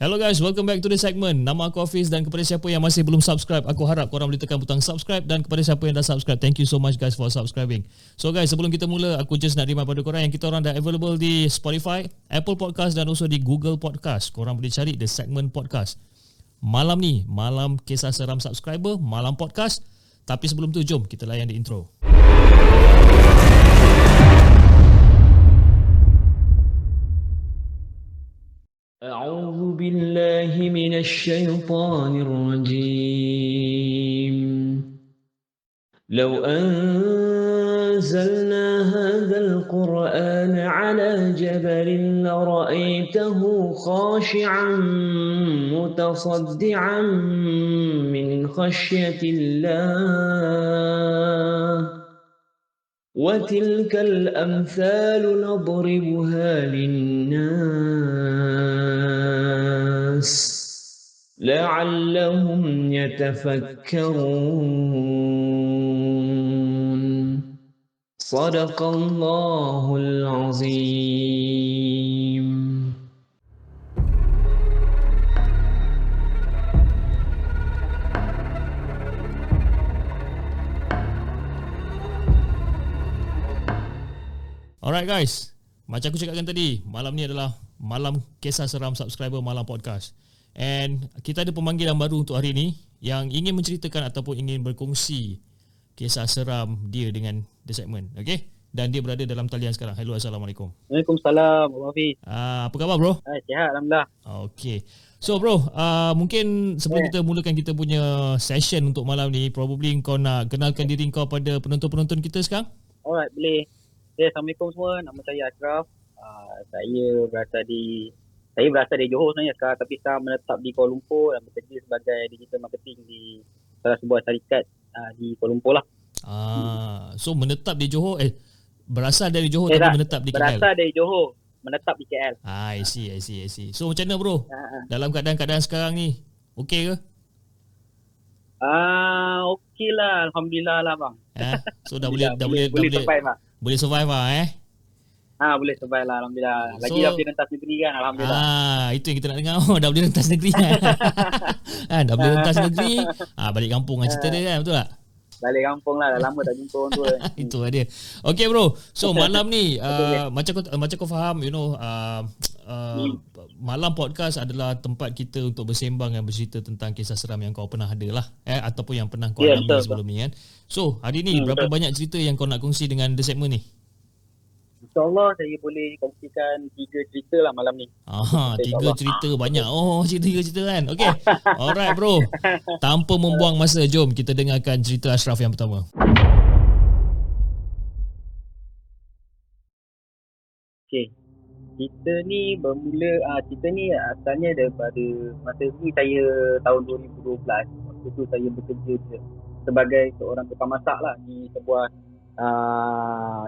Hello guys, welcome back to the segment. Nama aku Hafiz dan kepada siapa yang masih belum subscribe, aku harap korang boleh tekan butang subscribe, dan kepada siapa yang dah subscribe, thank you so much guys for subscribing. So guys, sebelum kita mula, aku just nak remind pada korang yang kita orang dah available di Spotify, Apple Podcast dan also di Google Podcast. Korang boleh cari the segment podcast. Malam ni, malam kisah seram subscriber, malam podcast. Tapi sebelum tu, jom kita layan di intro. أعوذ بالله من الشيطان الرجيم لو أنزلنا هذا القرآن على جبل لرأيته خاشعا متصدعا من خشية الله وتلك الأمثال نضربها للناس لعلهم يتفكرون صدق الله العظيم. Alright guys, macam aku cakapkan tadi, malam ni adalah malam kisah seram subscriber malam podcast. And kita ada pemanggilan baru untuk hari ni yang ingin menceritakan ataupun ingin berkongsi kisah seram dia dengan The Segment. Okay? Dan dia berada dalam talian sekarang. Hello, Assalamualaikum. Waalaikumsalam, Abang Hafiz. Apa khabar bro? Sihat, Alhamdulillah. Okay. So bro, mungkin sebelum kita mulakan kita punya session untuk malam ni, probably kau nak kenalkan diri kau pada penonton-penonton kita sekarang? Alright, boleh. Assalamualaikum semua. Nama saya Ashraf. Saya berasal dari Johor sebenarnya sekarang, tapi sekarang menetap di Kuala Lumpur dan bekerja sebagai digital marketing di salah sebuah syarikat di Kuala Lumpur lah. So menetap di Johor, berasal dari Johor tapi menetap di KL. Berasal dari Johor, menetap di KL. I see. So macam mana bro? Dalam keadaan sekarang ni, okey ke? Okey lah, alhamdulillah lah bang. So dah boleh survive lah. Boleh survive lah Boleh survive lah, alhamdulillah. Lagi dah boleh rentas negeri kan, alhamdulillah. Itu yang kita nak dengar. Dah boleh rentas negeri dah boleh rentas negeri. Balik kampung kan cerita dia kan, betul tak? Balik kampung lah, dah lama tak jumpa orang tua. Itu lah dia. Okay bro, so malam ni macam kau faham, malam podcast adalah tempat kita untuk bersembang dan bercerita tentang kisah seram yang kau pernah ada lah, ataupun yang pernah kau alami sebelum ni kan. So hari ni berapa banyak cerita yang kau nak kongsi dengan The Segment ni? InsyaAllah saya boleh kongsikan 3 cerita lah malam ni. 3 cerita banyak. Cerita kan. Okay. Alright bro. Tanpa membuang masa, jom kita dengarkan cerita Ashraf yang pertama. Okay. Cerita ni asalnya daripada masa ni saya tahun 2012. Waktu tu saya bekerja sebagai seorang tukang masak lah di sebuah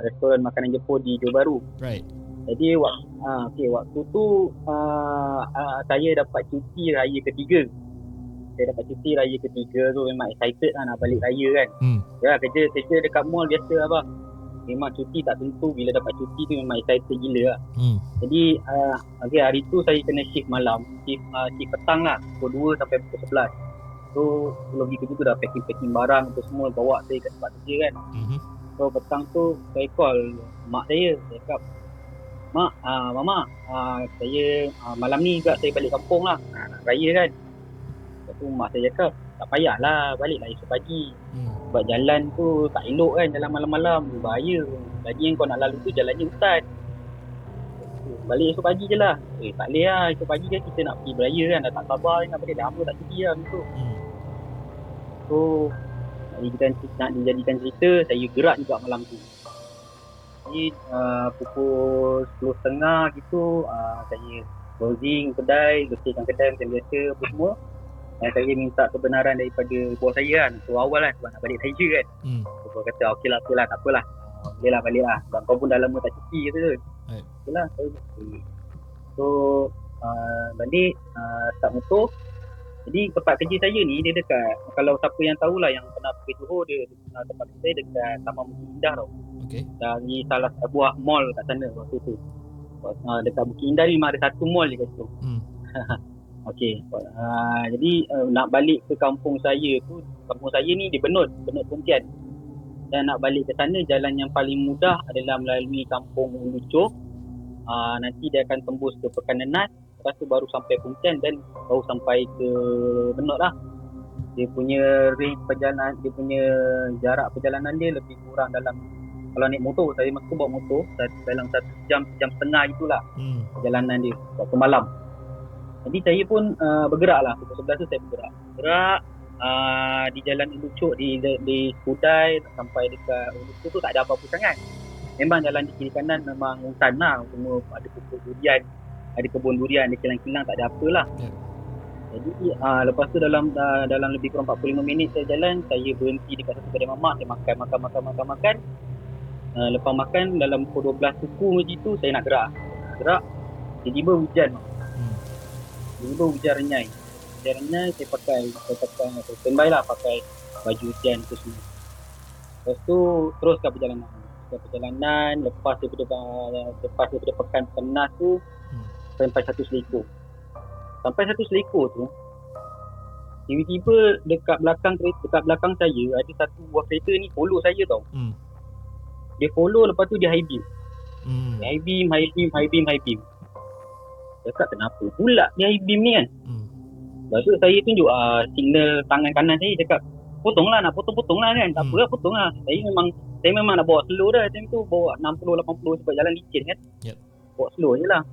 restoran makanan Jepun di Johor Bahru. Right. Jadi waktu tu saya dapat cuti raya ketiga. So memang excited lah nak balik raya kan. Ya, kerja dekat mall biasa abang. Memang cuti tak tentu, bila dapat cuti tu memang excited gila lah. Jadi hari tu saya kena shift malam, shift petang lah, pukul 2 sampai pukul 11. So sebelum pergi kerja tu dah packing barang tu semua, bawa saya kat tempat kerja kan. So petang tu saya call mak saya cakap, "Mak, Mama, saya malam ni juga saya balik kampung lah, nak raya kan." Lepas tu mak saya cakap, "Tak payahlah, baliklah esok pagi. Sebab jalan tu tak elok kan, jalan malam-malam, bahaya. Lagi yang kau nak lalu tu jalannya hutan. Balik esok pagi je lah." Tak boleh lah, esok pagi kan kita nak pergi beraya kan, dah tak sabar nak balik, dah lama tak pergi lah macam tu. So nak dijadikan cerita, saya gerak juga malam tu. Jadi pukul 10.30 gitu, saya browsing kedai, bersihkan kedai macam biasa apa semua. Dan saya minta kebenaran daripada bos saya kan, tu awal lah sebab nak balik raya kan. Bos kata okey lah, tak apalah. Boleh lah balik lah, sebab kau pun dah lama tak cuti kata tu. Okey lah, so balik, start motor. Jadi tempat kerja saya ni dia dekat, kalau siapa yang tahulah yang pernah pergi Johor, dia tempat kerja saya dekat Taman Bukit Indah tau. Okay. Dari salah sebuah mall kat sana waktu tu. Dekat Bukit Indah ni memang ada satu mall je kat situ. Okey. Jadi nak balik ke kampung saya tu, kampung saya ni di Benut Pontian. Dan nak balik ke sana, jalan yang paling mudah adalah melalui kampung Ulucur. Nanti dia akan tembus ke Pekan Nenas, lepas tu baru sampai Pontian dan baru sampai ke Benut lah. Dia punya range perjalanan, dia punya jarak perjalanan dia lebih kurang dalam, kalau naik motor, saya masa tu bawa motor dalam 1 jam, 1 jam setengah itulah perjalanan dia waktu malam. Jadi saya pun bergerak lah, pukul 11 tu saya bergerak di jalan Ulucur, di Kudai sampai dekat Ulucur tu tak ada apa-apa sangat. Memang jalan di kiri kanan memang hutan lah, semua ada pokok durian, ada kebun durian, ada kilang-kilang, tak ada apalah. Jadi lepas tu dalam lebih kurang 45 minit saya jalan, saya berhenti dekat satu kedai mamak, saya makan. Lepas makan dalam pukul 12 suku macam tu saya nak gerak. Tiba-tiba hujan. Hujan renyai. Saya pakai standby lah, pakai baju hujan tu semua. Lepas tu teruskan perjalanan. Lepas daripada Pekan Nenas tu sampai satu selekor tu, tiba-tiba dekat belakang saya ada satu buah kereta ni follow saya tau. Dia follow, lepas tu dia high beam. High beam. Cakap kenapa pula dia high beam ni kan. Lepas tu saya tunjuk signal tangan kanan saya, cakap potonglah, nak potong lah kan. Tak apa lah, potong lah. Saya memang nak bawa slow dah. Time tu bawa 60-80 sebab jalan licin kan. Bawa slow je lah.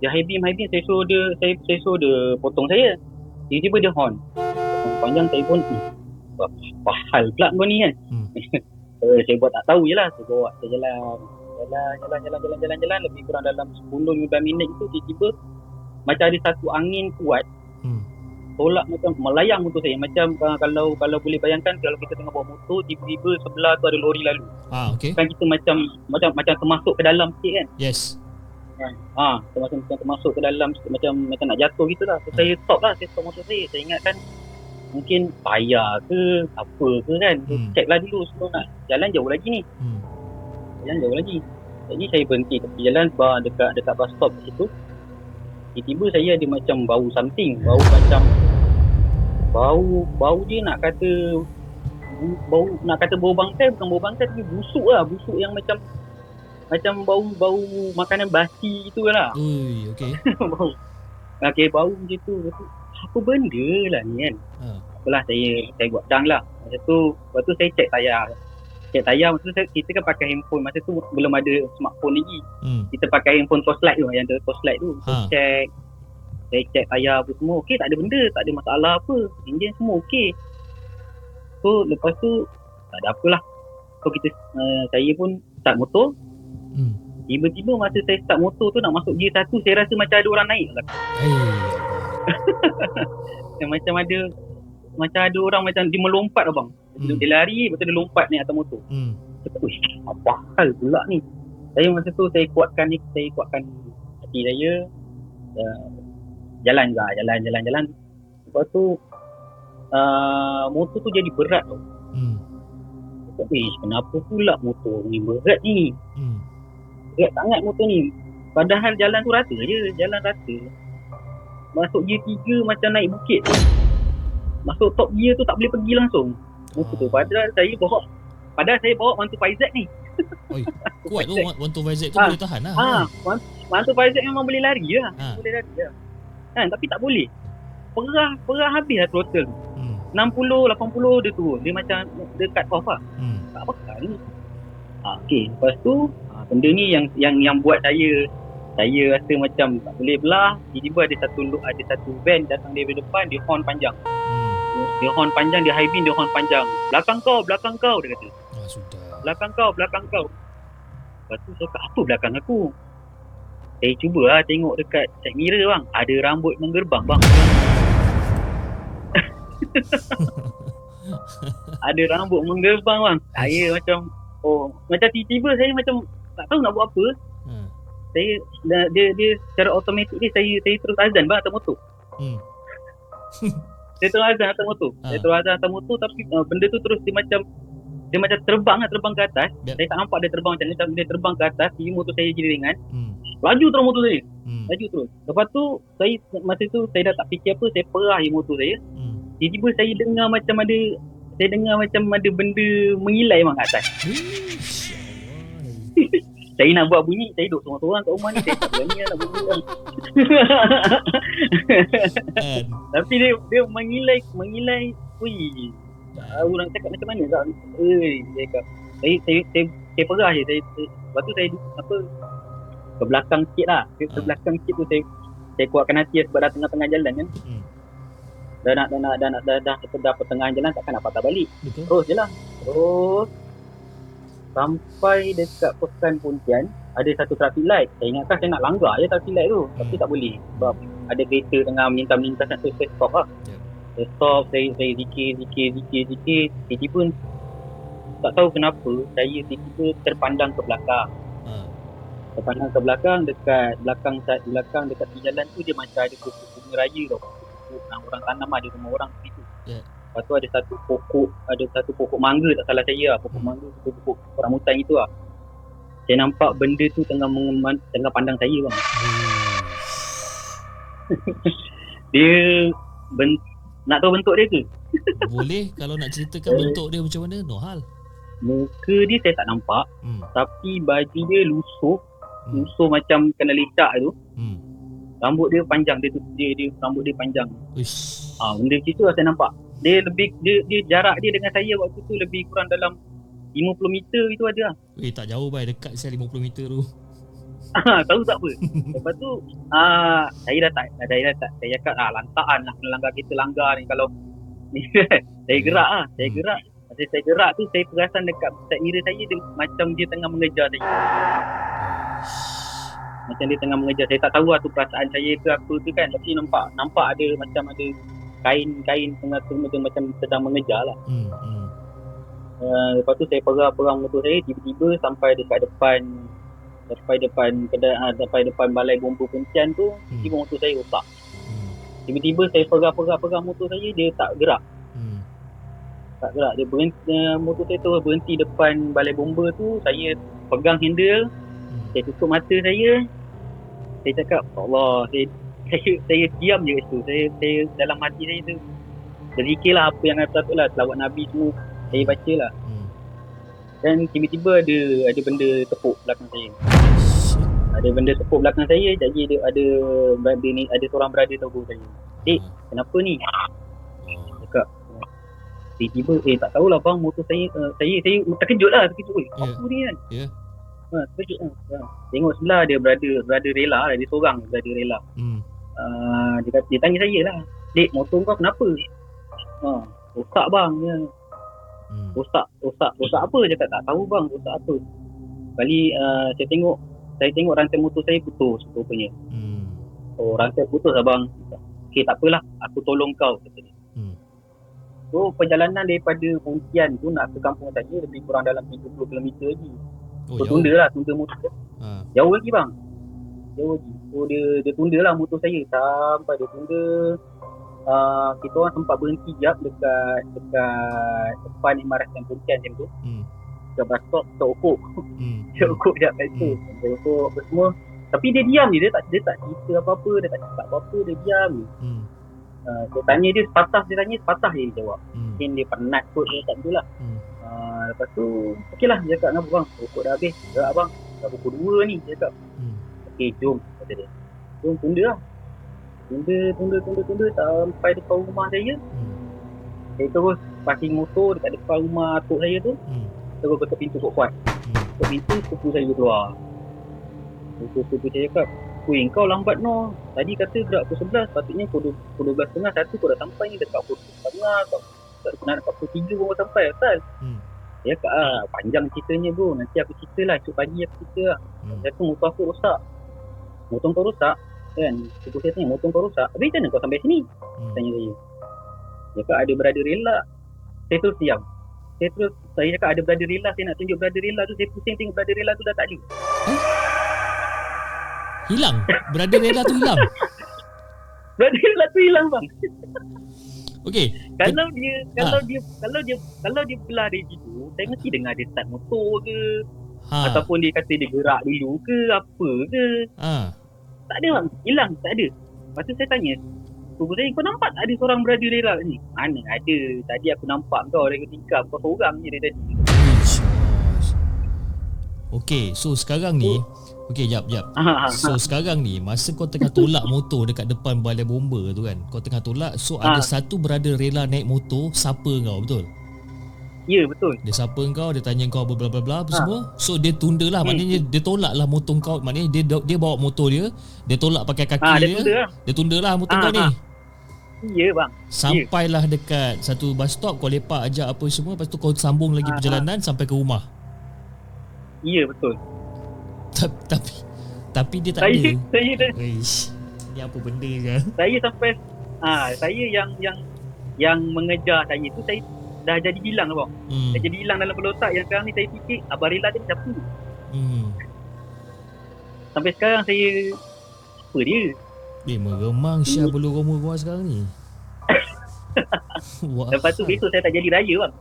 Dia high beam, saya suruh dia potong saya. Tiba-tiba dia horn panjang. Saya pun apa hal pula kau ni kan. Saya buat tak tahu je lah. Saya jalan lebih kurang dalam 10-15 minit tu, tiba-tiba macam ada satu angin kuat tolak, macam melayang motor saya. Macam kalau boleh bayangkan, kalau kita tengah bawa motor, tiba-tiba sebelah tu ada lori lalu. Kan kita macam termasuk ke dalam sikit kan. Yes. Termasuk ke dalam, macam nak jatuh gitu lah. So, saya stop motor saya. Saya ingatkan mungkin payah ke apa ke kan. Check lah dulu sebelum nak jalan jauh lagi ni. Jadi saya berhenti tepi jalan dekat bus stop situ. Tiba-tiba saya ada macam bau something. Bau dia nak kata bau bangkai, bukan bau bangkai tapi busuk lah. Busuk yang macam bau makanan basi gitu lah. Okay. Bau macam tu. Apa benda lah ni kan. Apalah, saya buat dang lah. Lepas tu saya cek tayar. Masa tu kita kan pakai handphone. Masa tu belum ada smartphone lagi. Kita pakai handphone torchlight tu, yang ada torchlight tu. Saya cek tayar apa semua. Okey, tak ada benda, tak ada masalah apa. Enjin semua okey. So lepas tu tak ada apalah. So saya pun start motor. Tiba-tiba masa saya start motor tu nak masuk gear 1, saya rasa macam ada orang naik lah. macam ada orang macam dia melompat abang. Dia lari, lepas tu dia lompat naik atas motor. Apa hal pula ni? Saya masa tu saya kuatkan hati saya. Jalan. Lepas tu motor tu jadi berat tau. Kenapa pula motor ni berat ni? Berat sangat motor ni. Padahal jalan tu rata je, jalan rata. Masuk gear 3 macam naik bukit. Masuk top gear tu tak boleh pergi langsung motor tu. Padahal saya bawa 125Z ni. Kuat tu 125Z tu boleh tahan lah. 125Z memang boleh lari lah. Boleh lari lah kan, tapi tak boleh. Perah habis lah throttle. 60-80 dia turun. Dia macam dia cut off lah. Tak apa ni. Okay, lepas tu benda ni yang buat saya rasa macam tak boleh belah. Tiba-tiba ada satu van datang dari depan, dia horn panjang. Dia high beam, dia horn panjang. Belakang kau dia kata. Sudah. Belakang kau. Lepas tu saya kata, apa belakang aku? Saya cuba lah tengok dekat side mirror bang. Ada rambut menggerbang bang. Ada rambut menggerbang bang. Saya macam tiba-tiba saya macam tak tahu nak buat apa. Dia secara automatik dia saya terus azan bang atas motor. Saya terus azan atas motor. Tapi benda tu terus dia macam terbang ke atas. Saya tak nampak dia terbang macam ni, tapi dia terbang ke atas. Motor saya jadi ringan. Laju terus motor saya. Laju terus. Lepas tu saya masa tu saya dah tak fikir apa, saya perah je motor saya. Tiba-tiba saya dengar macam ada benda mengilai kat atas. Saya nak buat bunyi, saya duduk seorang-seorang kat rumah ni, saya tak berani nak bunyi lah. Tapi dia mengilai. Ui, orang cakap macam mana tak? Dia cakap. Saya perah je. Lepas tu saya ke belakang sikit lah. Ke belakang sikit tu saya kuatkan hati sebab dah tengah-tengah jalan kan. Dah pertengahan jalan takkan nak patah balik. Betul. Terus je lah. Terus sampai dekat Pekan Pontian ada satu traffic light. Saya ingatkan saya nak langgar je traffic light tu, tapi tak boleh sebab ada kereta tengah melintas nak saya stop lah. Saya stop, saya zikir. Tiba-tiba tak tahu kenapa saya tiba-tiba terpandang ke belakang. Terpandang ke belakang, dekat belakang dekat jalan tu dia macam ada pokok bunga raya tau. Orang tanam ada rumah orang situ. Lepas tu ada satu pokok mangga, tak salah saya lah. Pokok mangga, pokok rambutan itu lah. Saya nampak benda tu tengah pandang saya bang. Dia nak tahu bentuk dia ke? Boleh, kalau nak ceritakan bentuk dia macam mana, no hal. Muka dia saya tak nampak, tapi baju dia lusuh macam kena lecak tu. Rambut dia panjang, dia rambut dia panjang. Benda situ lah saya nampak. Dia jarak dia dengan saya waktu tu lebih kurang dalam 50 meter itu ada lah. Tak jauh bai, dekat saya 50 meter tu. Tahu tak apa. Lepas tu saya dah tak saya cakap lantakan lah kena langgar kita langgar ni kalau ni. Saya gerak. Masa saya gerak tu saya perasan dekat side mirror saya dia, macam dia tengah mengejar saya. Macam dia tengah mengejar. Saya tak tahu lah tu perasaan saya ke apa tu kan. Tapi nampak ada macam ada kain tengah macam sedang mengejar lah. Lepas tu saya perang motor saya, tiba-tiba sampai dekat depan balai bomba Pontian tu, tiba motor saya rosak. Tiba-tiba saya perang motor saya, dia tak gerak. Dia berhenti, motor saya tu berhenti depan balai bomba tu. Saya pegang handle, saya tutup mata saya cakap Allah, saya diam je kat situ. Saya dalam hati saya tu berzikirlah apa yang saya patut lah, selawat Nabi semua saya baca lah. Dan tiba-tiba ada benda tepuk belakang saya. Jadi ada seorang brother tegur saya. Kenapa ni? Cakap tiba-tiba tak tahulah bang, motor saya terkejut lah. Apa ni kan? Terkejut lah. Tengok sebelah dia brother rela lah, dia seorang brother rela. Dia tanya saya lah, "Dek, motor kau kenapa?" "Rosak bang." Ya. Rosak apa? Dia tak tahu bang, rosak apa. Kali saya tengok rantai motor saya putus rupanya. Rantai putus abang. Okey, tak apalah, aku tolong kau kata dia. So perjalanan daripada Pontian tu nak ke kampung saya lebih kurang dalam 30 km lagi. Tunda motor. Jauh lagi bang. So dia tunda lah motor saya sampai dia tunda. Kita orang sempat berhenti jap dekat depan Imaratan Pontian macam tu. Dekat bus stop Okok. Okok jap kat situ. Okok apa semua. Tapi dia diam je, dia tak cerita apa-apa, dia tak cakap apa-apa, dia diam je. Saya tanya dia sepatah je dia jawab. Mungkin dia penat kot, dia tak betul lah. Lepas tu okey lah, dia cakap dengan abang, Okok dah habis. Dah abang, dah pukul 2 ni, dia cakap. Okey, jom kata dia. Jom tunda lah. Tunda sampai depan rumah saya. Saya terus parking motor dekat depan rumah atuk saya tu. Terus ketuk pintu kuat-kuat. Ketuk pintu, sepupu saya keluar. Sepupu saya cakap, "Weh, kau lambat no. Tadi kata gerak pukul 11, patutnya pukul 12.30 1 kau dah sampai ni, dekat pukul 12.30 kau nak dekat pukul 3 kau sampai asal." Dia cakap, panjang ceritanya bro, nanti aku cerita lah, esok pagi aku cerita lah. Dia kata motor aku rosak. Motor kau rosak? Kan, sepupu saya tanya, motor kau rosak? Habis macam mana kau sampai sini? Tanya saya. Dia cakap ada brother rela. Saya terus diam. Saya cakap ada brother rela, saya nak tunjuk brother rela tu. Saya pusing tengok brother rela tu dah tak ada. Hilang? Brother rela tu hilang? Brother rela tu hilang bang. Okey. Kalau dia belah dari situ, saya mesti dengar dia start motor ke. Ataupun dia kata dia gerak dulu ke apa ke. Tak ada bang, hilang, tak ada. Lepas tu saya tanya sepupu saya, kau nampak tak ada seorang berada rela kat sini? Mana ada, tadi aku nampak kau dari tingkap, kau seorang je dari tadi. Okay, so sekarang ni okay, jap. So sekarang ni masa kau tengah tolak motor dekat depan balai bomba tu kan, kau tengah tolak, so ada satu berada rela naik motor sapa kau, betul? Ya, betul. Dia sapa kau, dia tanya kau bla bla bla apa semua. So dia tunda lah, maknanya dia tolak lah motor kau. Maknanya dia bawa motor dia tolak pakai kaki dia. Dia tunda lah motor kau ni. Ya bang. Sampailah dekat satu bus stop, kau lepak ajak apa semua, lepas tu kau sambung lagi perjalanan sampai ke rumah. Ya, betul. Tapi dia tak ada. Saya ni apa benda je. Saya sampai saya yang mengejar saya tu, saya dah jadi hilang abang. Dah jadi hilang dalam kepala otak. Yang sekarang ni saya fikir abang rela dia macam apa. Sampai sekarang saya apa dia? Meremang Syah bulu roma gua sekarang ni. Lepas tu besok saya tak jadi raya bang.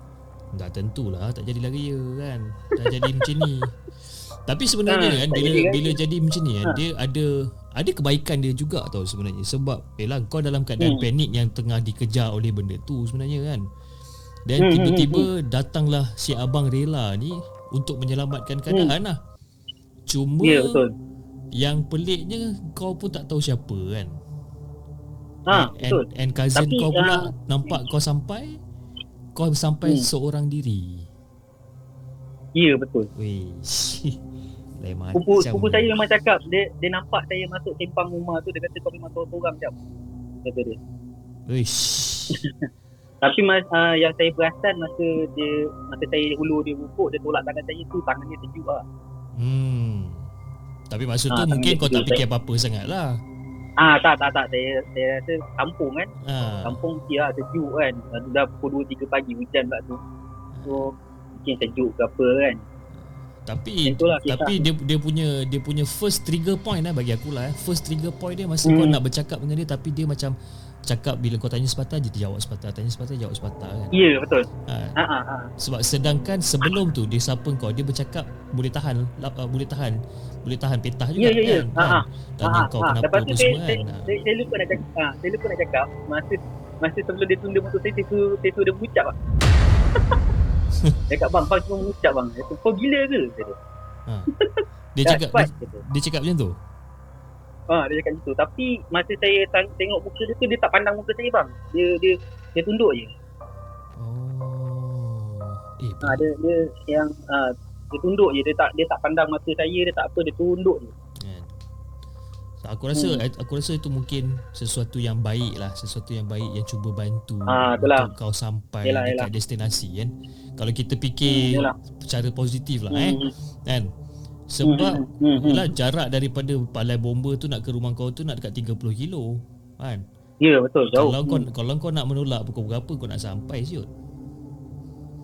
Dah tentulah tak jadi raya kan. Dah jadi macam ni. Tapi sebenarnya kan bila jadi macam ni kan, dia ada kebaikan dia juga tau sebenarnya. Sebab yelah kau dalam keadaan panik yang tengah dikejar oleh benda tu sebenarnya kan. Dan tiba-tiba datanglah si abang rela ni untuk menyelamatkan keadaan lah. Cuma betul. Yang peliknya kau pun tak tahu siapa kan. Betul. And cousin kau pula nampak kau sampai seorang diri. Ya, betul. Lain macam. Pupu saya memang cakap dia nampak saya masuk simpang rumah tu, dia kata kau memang seorang macam. Kata dia. Tapi yang saya perasan masa saya hulur dia rukuk, dia tolak tangan saya tu, tangannya sejuk lah. Tapi masa tu mungkin kau tak fikir apa-apa sangat lah. Tak. Saya rasa kampung kan. Kampung mesti lah sejuk kan. Dah pukul 2-3 pagi hujan pula tu. So mungkin sejuk ke apa kan. Tapi dia punya first trigger point lah bagi aku lah. First trigger point dia masa kau nak bercakap dengan dia, tapi dia macam cakap bila kau tanya sepatah dia jawab sepatah, tanya sepatah jawab sepatah kan. Ya, betul. Sebab sedangkan sebelum tu dia sapa kau, dia bercakap boleh tahan petah juga kan. Tanya kau kenapa lepas tu semua kan. Saya lupa nak cakap masa sebelum dia tunda motor saya sudah mengucap lah. Cakap bang cuma mengucap bang. Kau gila ke? Dia cakap macam tu. Dia cakap gitu. Tapi masa saya tengok muka dia tu, dia tak pandang muka saya bang. Dia tunduk je. Dia yang dia tunduk je. Dia tak pandang mata saya, dia tak apa, dia tunduk je. Aku rasa itu mungkin sesuatu yang baik lah, sesuatu yang baik yang cuba bantu untuk kau sampai dekat destinasi kan. Kalau kita fikir secara positif lah kan. Sebab jarak daripada balai bomba tu nak ke rumah kau tu nak dekat 30 kilo kan. Ya, betul, jauh. Kalau kau nak menolak pukul berapa kau nak sampai siut?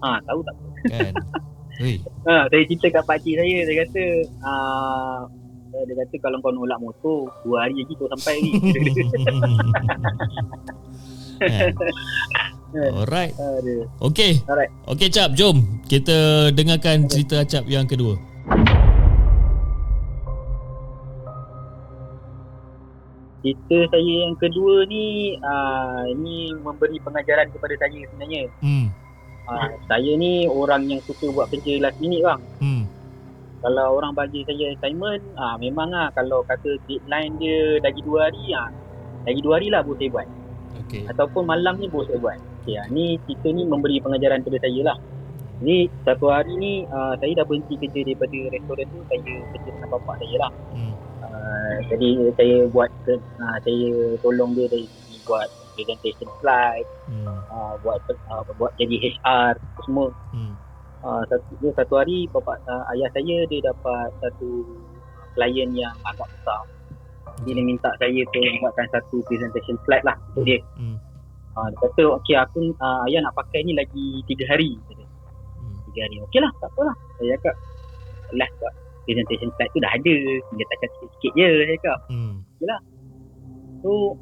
Tahu tak kan. Saya cerita kat pakcik saya, dia kata kalau kau nolak motor 2 hari lagi kau sampai ni. Alright. Okay Cap, jom kita dengarkan cerita Cap yang kedua. Cerita saya yang kedua ni memberi pengajaran kepada saya sebenarnya. Saya ni orang yang suka buat kerja last minute bang. Kalau orang bagi saya assignment, memang kalau kata deadline dia lagi 2 hari, lagi 2 hari lah boleh saya buat. Ataupun malam ni boleh saya buat. Ni cerita ni memberi pengajaran kepada saya lah. Ni satu hari ni saya dah berhenti kerja daripada restoran tu, saya kerja dengan bapak saya lah. Jadi saya buat saya tolong dia dari segi buat presentation slide, buat jadi HR semua. Satu hari ayah saya dia dapat satu klien yang agak besar. Dia minta saya tu buatkan satu presentation slide lah untuk dia. Dia kata aku ayah nak pakai ni lagi 3 hari. 3 hari. Okey lah, tak apalah. Saya cakap last presentation slide tu dah ada, dia takkan sikit-sikit je, saya cakap. Okey lah. So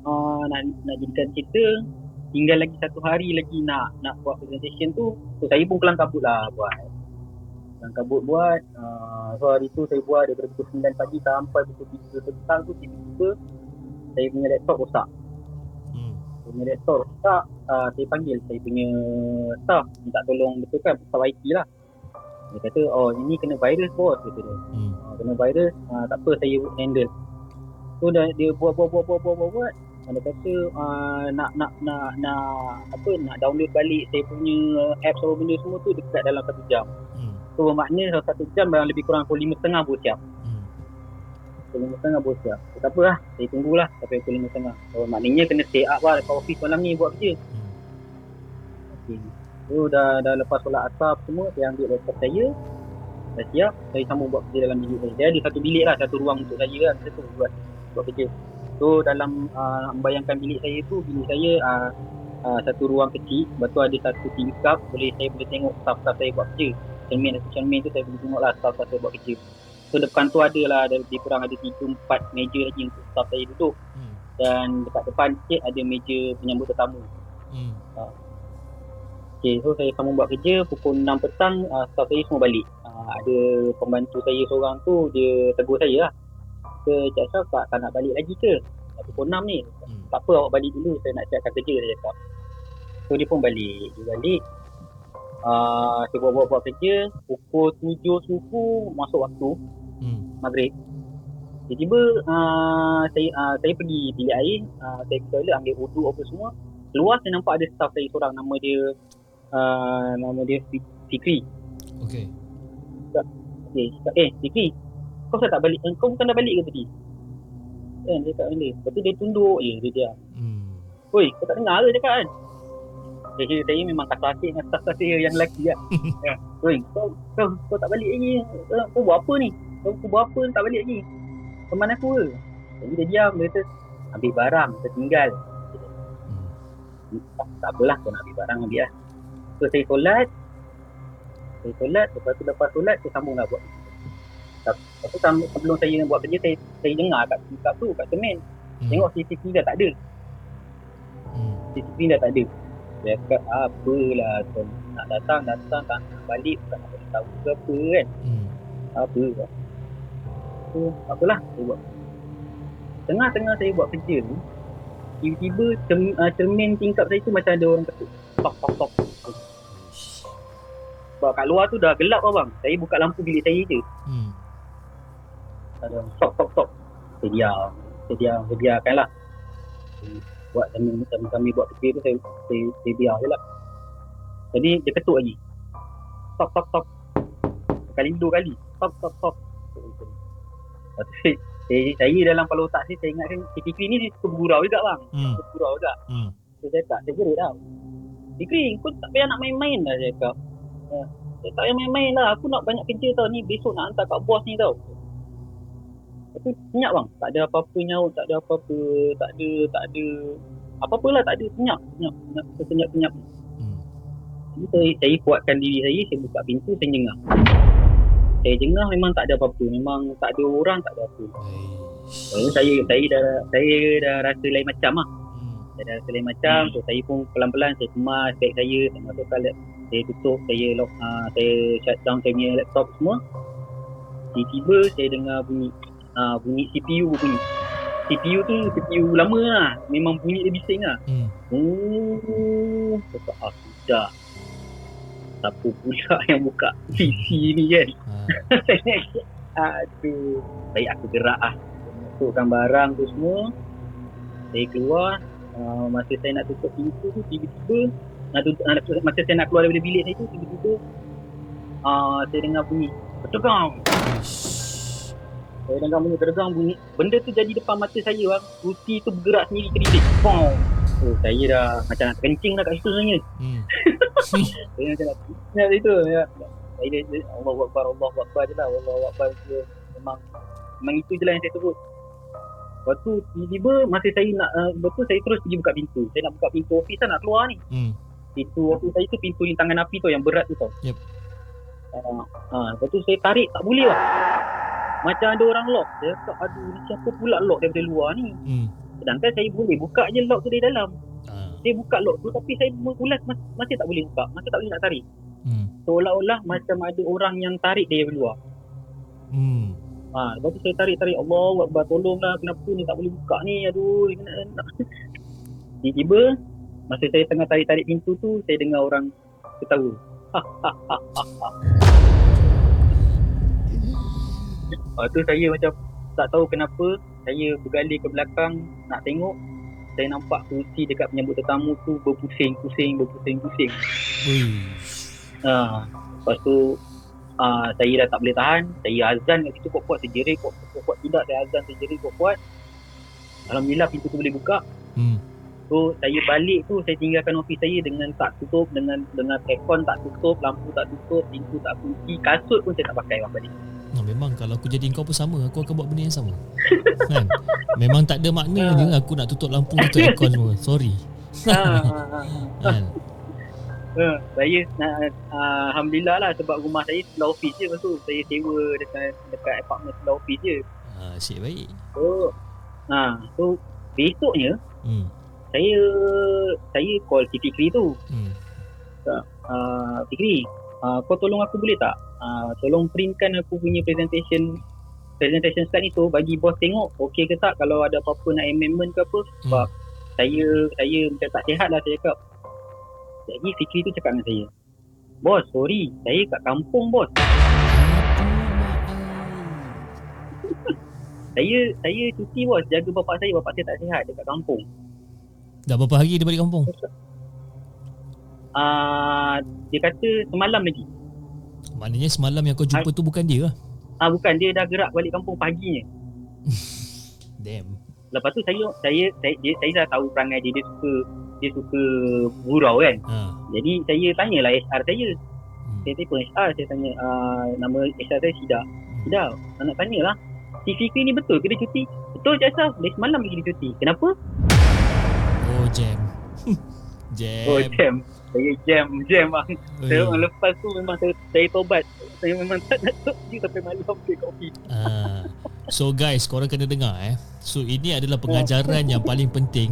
nak jadikan cerita, tinggal lagi 1 hari lagi nak buat presentation tu. So saya pun kelang kabut lah buat. So hari tu saya buat daripada pukul 9 pagi sampai pukul 3 petang tu, tiba-tiba saya punya laptop rosak. Saya punya laptop rosak, saya panggil saya punya staff minta tolong betulkan, staff IT lah. Dia kata, ini kena virus bos, kata dia. Kena virus, tak apa, saya handle. So dia buat. Dia kata nak download balik saya punya apps atau benda semua tu dekat dalam 1 jam. So maknanya 1 jam dalam lebih kurang pukul 5.30 baru siap. Pukul 5.30 baru siap. Tak apa lah, saya tunggulah sampai pukul 5.30. So maknanya kena stay up lah dekat office malam ni buat kerja. Okay. So dah lepas solat asar semua, saya ambil laptop saya, dah siap, saya sambung buat kerja dalam bilik saya. Dia ada satu bilik lah, satu ruang untuk saya kan, saya tu buat kerja. So dalam membayangkan bilik saya tu, bilik saya satu ruang kecil, lepas tu ada satu tingkap, saya boleh tengok staff-staff saya buat kerja. Cermin tu saya boleh tengok lah staff-staff saya buat kerja. So depan tu ada lebih kurang ada 3-4 meja lagi untuk staff saya duduk. Dan dekat depan sikit ada meja penyambut tetamu. Okay, so saya sambung buat kerja. Pukul 6 petang staff saya semua balik. Ada pembantu saya seorang tu, dia tegur saya lah. Cik Ashraf, tak nak balik lagi ke? Pukul 6 ni. Tak apa, awak balik dulu, saya nak siapkan kerja, dia cakap. So dia pun balik. Saya buat kerja. Pukul 7 subuh masuk waktu maghrib. Tiba-tiba saya pergi bilik air, saya ke toilet ambil wudu apa semua. Keluar saya nampak ada staff saya seorang, nama dia Fikri. Okey. Fikri, kau tak balik? Kau bukan dah balik ke tadi? Dia tak balik. Lepas tu dia tunduk je, dia diam. Oi, kau tak dengar ke cakap kan? Saya memang tak klasik dengan staff saya yang lelaki lah. Oi, kau tak balik lagi. Kau buat apa ni? Kau buat apa tak balik lagi? Teman aku ke? Jadi dia diam, dia kata ambil barang, tertinggal. Tak apalah, kau nak ambil barang, ambil lah. So saya solat, lepas solat saya sambung lah buat kerja. Lepas tu sebelum saya buat kerja, saya dengar kat cermin. Tengok CCTV dah tak ada. CCTV dah tak ada. Dia cakap apalah, nak datang tak nak balik, tak nak balik tahu ke apa kan. Apa lah. So apalah, saya buat. Tengah-tengah saya buat kerja ni, tiba-tiba cermin tingkap saya tu macam ada orang ketuk. Tok. Sebab kat luar tu dah gelap bang. Saya buka lampu bilik saya je. Ada tok. Saya biarkan lah. Buat kami buat kerja tu saya biar je lah. Jadi dia ketuk lagi. Tok. Kali 2 kali. Tok. Saya dalam kepala otak saya ingatkan CCTV ni dia suka bergurau juga bang. Bergurau juga. So saya jerit tau. Fikri, kau tak payah nak main-main lah, saya cakap. Saya tak payah main-main lah. Aku nak banyak kerja tau. Ni besok nak hantar kat bos ni tau. Tapi senyap bang. Tak ada apa-apa nyaut. Tak ada apa-apa. Tak ada apa-apa lah. Tak ada senyap. Senyap. Jadi saya kuatkan diri saya buka pintu, saya jengah. Saya jengah memang tak ada apa-apa. Memang tak ada orang, tak ada apa. Saya dah rasa lain macam lah. Saya dah rasa lain macam. So saya pun pelan-pelan saya kemas beg saya masukkan laptop, saya tutup, saya lock, saya shut down saya punya laptop semua. Tiba-tiba saya dengar bunyi CPU bunyi. CPU tu CPU lama lah. Memang bunyi dia bising lah. Sudah. Siapa pula yang buka PC ni kan? Aduh. Baik aku gerak lah. Masukkan barang tu semua. Saya keluar. Masa saya nak tutup pintu tu, tiba-tiba masa saya nak keluar daripada bilik saya tu, tiba-tiba saya dengar bunyi terdegang. Saya dengar bunyi. Benda tu jadi depan mata saya bang. Kursi tu bergerak sendiri keritik. So, saya dah macam nak kencing dah kat situ sebenarnya. Saya macam nak kencing kat situ. Saya Allahu Akbar je lah. Allahu Akbar je. Memang itu je lah yang saya sebut. Lepas tu tiba-tiba masa saya nak saya terus pergi buka pintu. Saya nak buka pintu office lah, nak keluar ni. Pintu office saya tu pintu rintangan api tu yang berat tu tau. Yep. Lepas tu saya tarik, tak boleh lah. Macam ada orang lock. Saya cakap, aduh ni siapa pula lock daripada luar ni. Sedangkan saya boleh buka je lock tu dari dalam. Saya buka lock tu tapi saya ulas masih tak boleh buka. Masih tak boleh nak tarik. Seolah-olah macam ada orang yang tarik dari luar. Lepas tu saya tarik, Allah Akbar, tolonglah, kenapa ni tak boleh buka ni, aduh. Tiba-tiba masa saya tengah tarik pintu tu, saya dengar orang ketawa. Lepas tu saya macam tak tahu kenapa, saya bergalih ke belakang nak tengok. Saya nampak kursi dekat penyambut tetamu tu berpusing-pusing. Lepas tu saya dah tak boleh tahan. Saya azan kat situ kuat-kuat, saya jerit kuat-kuat. Tidak, saya azan, saya jerit kuat-kuat. Alhamdulillah pintu tu boleh buka. So saya balik tu, saya tinggalkan office saya dengan tak tutup, dengan aircon tak tutup, lampu tak tutup, pintu tak kunci, kasut pun saya tak pakai balik. Memang kalau aku jadi kau pun sama, aku akan buat benda yang sama. Kan? Memang tak ada makna je aku nak tutup lampu, tutup aircon semua. Sorry. Saya Alhamdulillah lah, sebab rumah saya sebelah office je. Lepas tu saya sewa dekat apartment sebelah office je. Asyik baik. So besoknya saya call si Fikri tu. Fikri, kau tolong aku boleh tak? Tolong printkan aku punya presentation slide ni tu, bagi bos tengok okey ke tak, kalau ada apa-apa nak amendment ke apa. Sebab saya macam tak sihat lah, saya cakap. Jadi Fikri tu cakap dengan saya, bos, sorry, saya kat kampung bos. Saya cuti bos, jaga bapak saya tak sihat dekat kampung. Dah berapa hari dia balik kampung? Dia kata semalam lagi. Maknanya semalam yang kau jumpa tu bukan dia lah? Bukan, dia dah gerak balik kampung paginya. Damn. Lepas tu saya dah tahu perangai dia suka gurau kan. Jadi saya tanyalah HR saya. Saya telefon HR, saya tanya nama HR saya Sida. Sida, nak tanyalah, si Fikri ni betul ke dia cuti? Betul je Asaf, dari semalam lagi dia cuti. Kenapa? Oh, jam. Oh, jam. Saya jam bang. Saya lepas tu memang saya tobat. Saya memang tak nak cuti sampai malam ke kopi. So guys, korang kena dengar So ini adalah pengajaran yang paling penting.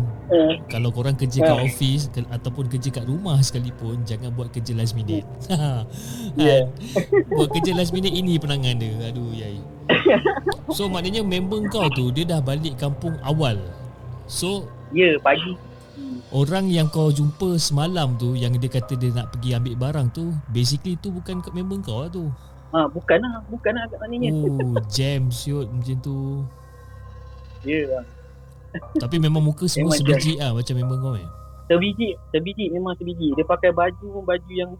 Kalau korang kerja kat office ataupun kerja kat rumah sekalipun, jangan buat kerja last minute. Buat kerja last minute, ini penangan dia. Aduh yai. So maknanya member kau tu dia dah balik kampung awal. So pagi. Orang yang kau jumpa semalam tu, yang dia kata dia nak pergi ambil barang tu, basically tu bukan member kau lah tu. Bukan lah kat maknanya. Oh, jam siut macam tu. Ya. Tapi memang muka semua sebiji macam member kau Sebiji, memang sebiji. Dia pakai baju yang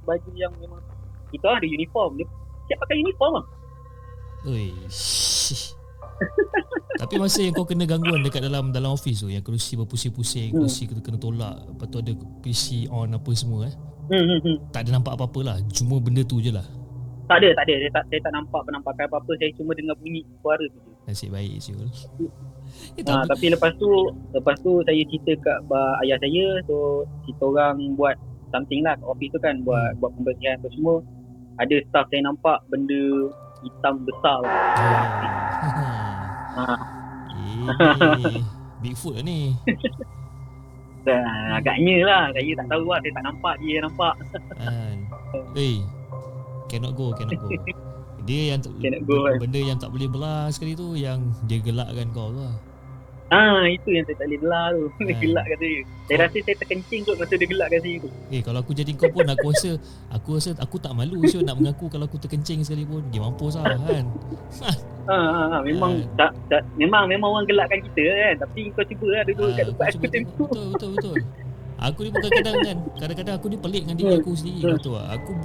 memang kita ada uniform. Dia siap pakai uniform lah. Oi. Tapi masa yang kau kena gangguan dekat dalam office tu, yang kerusi berpusing-pusing, kerusi kena tolak, lepas tu ada PC on apa semua tak ada nampak apa-apa lah, cuma benda tu je lah. Tak ada. Saya tak nampak penampakan apa-apa. Saya cuma dengar bunyi suara tu je. Nasib baik Syul. Tapi lepas tu saya cerita kat ayah saya. So kita orang buat something lah kat office tu kan, buat pembersihan tu semua. Ada staff saya nampak benda hitam besar. Bigfoot lah ni. Agaknya lah. Saya tak tahu lah. Saya tak nampak, dia nampak. Cannot go. Dia yang benda yang tak boleh belah sekali tu, yang dia gelakkan kau tu lah. Itu yang saya tak boleh belah tu. Dia gelakkan saya. Saya rasa saya terkencing kot masa dia gelakkan saya tu. Kalau aku jadi kau pun, aku rasa aku tak malu Syul nak mengaku kalau aku terkencing sekali pun. Dia mampus lah kan. Memang orang gelakkan kita kan. Tapi kau cuba lah duduk kat tempat aku tempoh. Betul. Aku ni kadang-kadang aku ni pelik dengan diri aku sendiri. Betul lah. Aku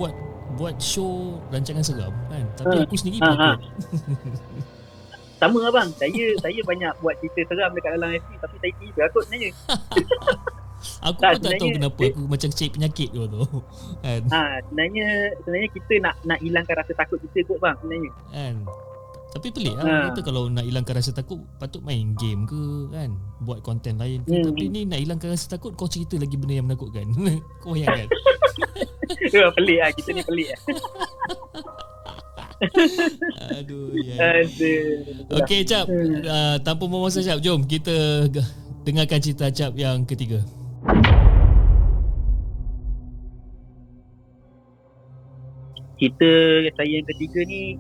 buat show rancangan seram kan, tapi aku sendiri takut. Sama abang, saya banyak buat cerita seram dekat dalam FB, tapi saya sendiri takut sebenarnya. Aku pun tak tahu kenapa aku macam cek penyakit tu kan. Sebenarnya kita nak hilangkan rasa takut kita kot bang sebenarnya kan. Tapi pelik lah. Kita kalau nak hilangkan rasa takut, patut main game ke kan, buat konten lain ke. Tapi ni nak hilangkan rasa takut, kau cerita lagi benda yang menakutkan. Kau bayangkan. Pelik lah, kita ni pelik lah. Aduh ya. Okey Cap, tanpa membuang masa Cap, jom kita dengarkan cerita Cap yang ketiga. Cerita saya yang ketiga ni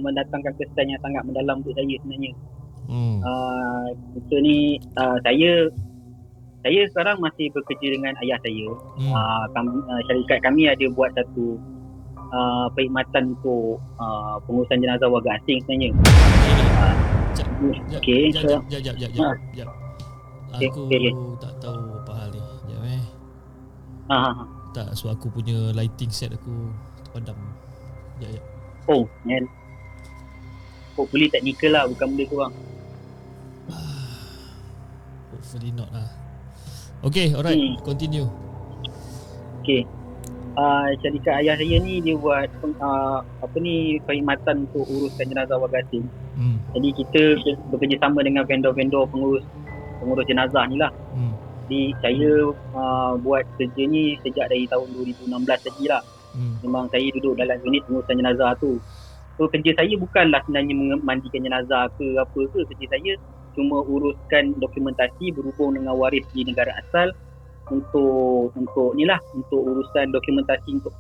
mendatangkan kesan yang sangat mendalam untuk saya sebenarnya. Kita ni saya sekarang masih bekerja dengan ayah saya. Syarikat kami ada buat satu perkhidmatan untuk pengurusan jenazah warga asing sebenarnya. Okey. Jap. Aku tak tahu apa hal ni. Jap tak, so aku punya lighting set aku terpadam. Jap. Oh, man. Hopefully technical lah, bukan benda tu bang. Hopefully not lah. Okay, alright, continue. Okay. Syarikat ayah saya ni dia buat perkhidmatan untuk uruskan jenazah warga asing. Jadi kita bekerjasama dengan vendor-vendor pengurus jenazah ni lah. Jadi saya buat kerja ni sejak dari tahun 2016 lagi lah. Memang saya duduk dalam unit pengurusan jenazah tu. So kerja saya bukanlah sebenarnya memandikan jenazah ke apa ke. Kerja saya cuma uruskan dokumentasi berhubung dengan waris di negara asal untuk urusan dokumentasi untuk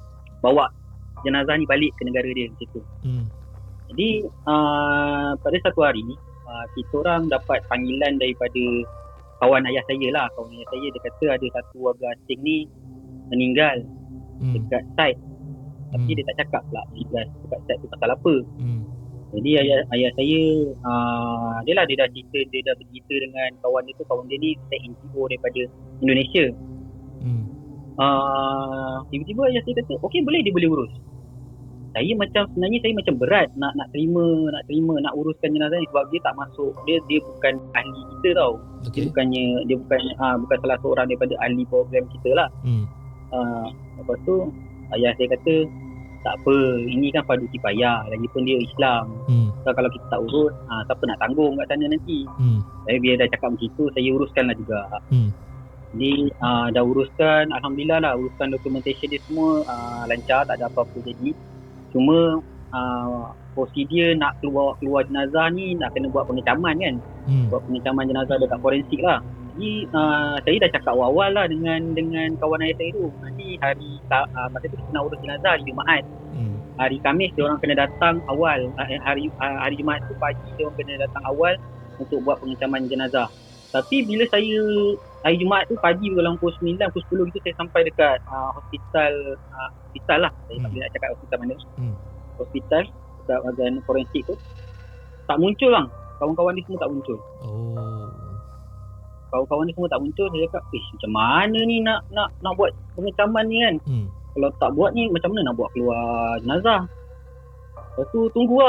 bawa jenazah ni balik ke negara dia macam tu. Jadi pada satu hari kita orang dapat panggilan daripada kawan ayah saya lah. Kawan ayah saya dia kata ada satu warga asing ni meninggal dekat site. Tapi dia tak cakap pula dekat site tu pasal apa. Jadi ayah saya dia dah bercerita dengan kawan dia tu. Kawan dia ni NGO daripada Indonesia. Tiba-tiba ayah saya kata okey, boleh, dia boleh urus. Saya macam berat nak terima nak uruskan jenazah ni sebab dia tak masuk, dia bukan ahli kita tau. Okay. Dia bukan salah seorang daripada ahli program kita lah. Lepas tu ayah saya kata tak apa, ini kan fardu kifayah, lagipun dia Islam. So, kalau kita tak urus, siapa nak tanggung kat sana nanti. Tapi bila dah cakap macam tu, saya uruskan lah juga. Jadi dah uruskan, alhamdulillah lah, uruskan dokumentation dia semua lancar, tak ada apa-apa jadi. Cuma prosedur nak keluar jenazah ni nak kena buat pengecaman kan. Buat pengecaman jenazah dekat forensik lah. Jadi saya dah cakap awal-awal lah dengan kawan ayah saya tu. Nanti hari masa tu kita nak urus jenazah hari Jumaat. Hari Khamis dia orang kena datang awal. Hari Jumaat tu pagi dia orang kena datang awal untuk buat pengecaman jenazah. Tapi bila saya hari Jumaat tu pagi dalam pukul 9, pukul 10 gitu saya sampai dekat hospital lah. Saya tak boleh nak cakap hospital mana. Hospital dekat bahagian forensik tu. Tak muncul bang. Kawan-kawan dia semua tak muncul. Kawan-kawan dia semua tak muncul. Saya cakap, macam mana ni nak buat pengecaman ni kan. Kalau tak buat ni macam mana nak buat keluar jenazah. Lepas tu tunggu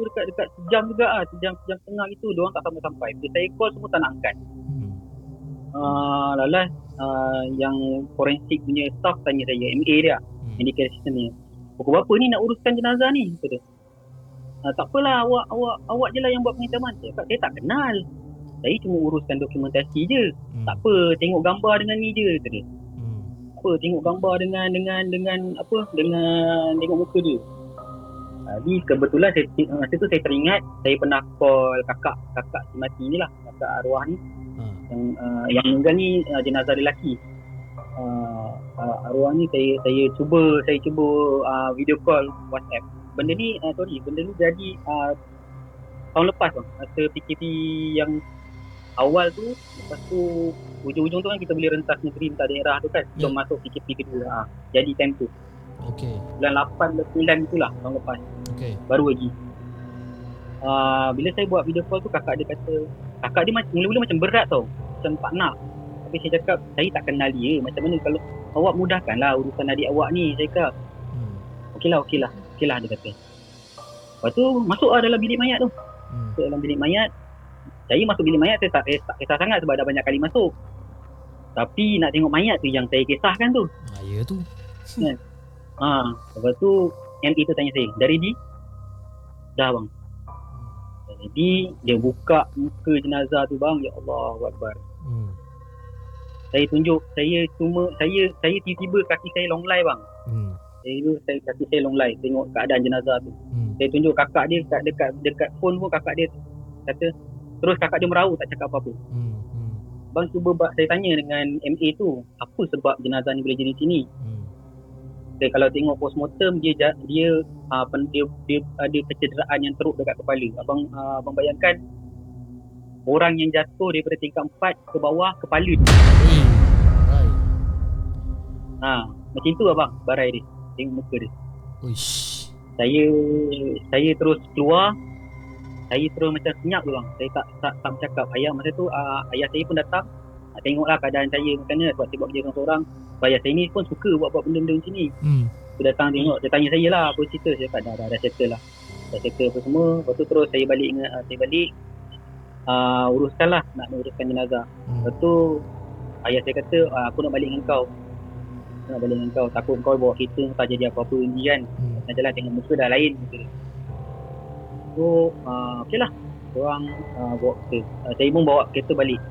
dekat sejam juga lah. Sejam setengah gitu. Diorang tak sampai-sampai. Bila saya call semua tak nak angkat. Lalas yang forensik punya staff tanya saya, MA dia, medical assistant ni, pukul berapa ni nak uruskan jenazah ni? Kata dia. Tak apalah, awak je lah yang buat pengecaman. Saya tak kenal. Saya cuma uruskan dokumentasi je. Tak apa, tengok gambar dengan ni je, kata dia. Apa, tengok gambar dengan apa, dengan tengok muka dia. Jadi kebetulan masa tu saya teringat saya pernah call kakak si mati ni lah, kakak arwah ni. Yang meninggal ni jenazah lelaki. Arwah ni saya cuba video call WhatsApp. Benda ni jadi tahun lepas bang. Masa PKP yang awal tu, lepas tu ujung-ujung tu kan kita boleh rentas negeri rentas daerah tu kan. Sebelum masuk PKP kedua. Jadi time tu. Okey. Bulan 8 bulan itulah tahun lepas. Okey. Baru lagi. Bila saya buat video call tu kakak dia mula-mula macam berat tau. Macam tak nak. Tapi saya cakap saya tak kenal dia. Macam mana kalau awak mudahkanlah urusan adik awak ni, saya cakap. Okeylah dia kata. Lepas tu masuk dalam bilik mayat tu. Dalam bilik mayat. Saya masuk bilik mayat saya tak kisah sangat sebab dah banyak kali masuk. Tapi nak tengok mayat tu yang saya kisahkan tu. Ya tu. Kan? Lepas tu MA tu tanya saya, dah ready? Dah bang. Jadi dia buka muka jenazah tu bang, ya Allah Akbar. Saya tunjuk, saya tiba-tiba kaki saya long lay bang. Kaki saya long lay tengok keadaan jenazah tu. Saya tunjuk kakak dia dekat phone pun, kakak dia kata, terus kakak dia merauk tak cakap apa-apa. Bang cuba saya tanya dengan MA tu, apa sebab jenazah ni boleh jadi sini? Kalau tengok postmortem dia dia ada kecederaan yang teruk dekat kepala. Abang bayangkan orang yang jatuh daripada tingkat 4 ke bawah, kepala dia. Macam tu abang barai dia. Tengok muka dia. Uish. Saya terus keluar. Saya terus macam senyap tu bang. Saya tak bercakap. Masa tu ayah saya pun datang. Tengoklah keadaan saya macam mana, sebab saya buat kerja seorang. Ayah saya ni pun suka buat benda-benda macam ni. Dia datang tengok, dia tanya saya lah apa cerita. Saya kata dah settle lah. Dah settle apa semua. Lepas tu terus saya balik uruskan lah, nak uruskan jenazah. Lepas tu ayah saya kata, aku nak balik dengan kau. Takut kau bawa kereta tak jadi apa-apa ni kan. Nak jalan tengok muka dah lain gitu. So okey lah, korang bawa kereta. Saya pun bawa kereta balik.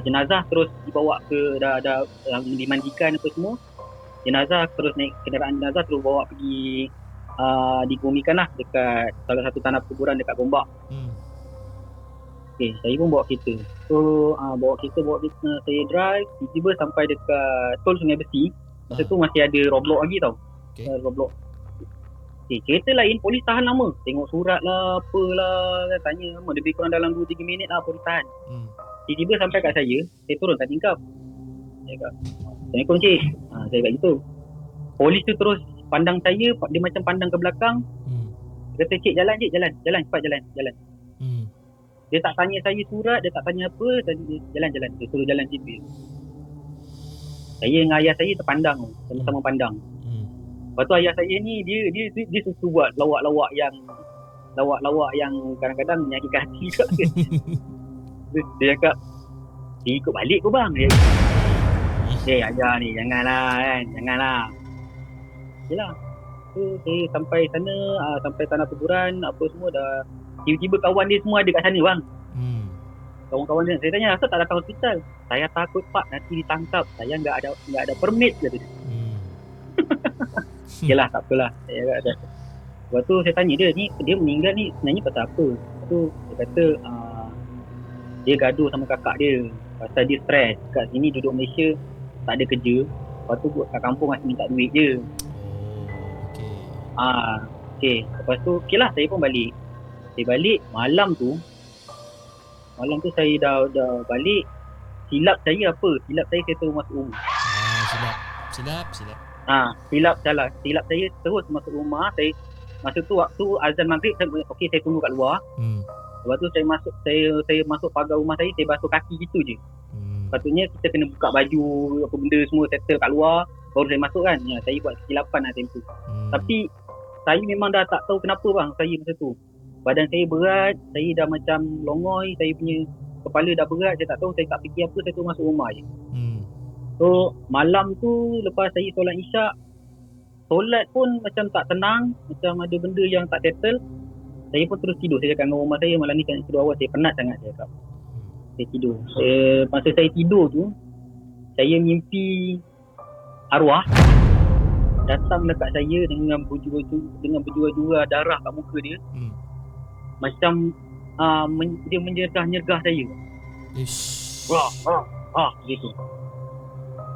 Jenazah terus dibawa ke dah dimandikan apa semua. Jenazah terus naik kenderaan jenazah terus bawa pergi digumikan lah dekat salah satu tanah kuburan dekat Gombak. Okay, saya pun bawa kereta. So bawa kereta saya drive, tiba-tiba sampai dekat tol Sungai Besi. Masa tu masih ada roadblock lagi tau. Roadblock. Kereta lain polis tahan lama. Tengok surat lah, apalah, tanya lama. Lebih kurang dalam 2-3 minit lah polis tahan. Tiba-tiba sampai kat saya turun tak tingkap. Saya kata, Assalamualaikum cik. Saya kata gitu. Polis tu terus pandang saya, dia macam pandang ke belakang. Dia kata, cik jalan cepat jalan. Dia tak tanya saya surat, dia tak tanya apa, jalan. Dia suruh jalan sipil. Saya dengan ayah saya terpandang, sama-sama pandang. Lepas tu ayah saya ni dia suka buat lawak-lawak yang kadang-kadang menyakitkan hati kat dia. Dia cakap, dia ikut balik ke bang? Ayah ni janganlah. Yalah. So saya sampai sana, sampai tanah kuburan apa semua dah. Tiba-tiba kawan dia semua ada kat sana bang. Kawan-kawan dia, saya tanya, asal tak datang hospital? Saya takut pak nanti ditangkap. Saya enggak ada permit kata dia. Okeylah, tak apalah. Lepas tu saya tanya dia meninggal ni sebenarnya pasal apa? Lepas tu dia kata dia gaduh sama kakak dia pasal dia stres. Kat sini duduk Malaysia tak ada kerja. Lepas tu kat kampung masih minta duit je. Okay. Lepas tu okeylah, saya pun balik. Saya balik malam tu saya dah balik. Silap saya apa? Silap saya terus masuk rumah. Silap. Silap saya terus masuk rumah. Saya masa tu waktu azan maghrib saya tunggu kat luar. Lepas tu saya masuk pagar rumah saya basuh kaki gitu je. Patutnya kita kena buka baju apa benda semua settle kat luar baru saya masuk kan. Saya buat kesilapan lah time tu. Tapi saya memang dah tak tahu kenapa bang, saya masa tu badan saya berat, saya dah macam longoi, saya punya kepala dah berat, saya tak tahu, saya tak fikir apa, saya tu masuk rumah je. So malam tu lepas saya solat isyak, solat pun macam tak tenang, macam ada benda yang tak settle. Saya pun terus tidur. Saya cakap dengan rumah saya, malam ni saya tidur awal, saya penat sangat saya cakap. Saya tidur. Masa saya tidur tu, saya mimpi arwah datang dekat saya dengan berjura-jura darah kat muka dia. Macam dia menyergah-nyergah saya. Gitu.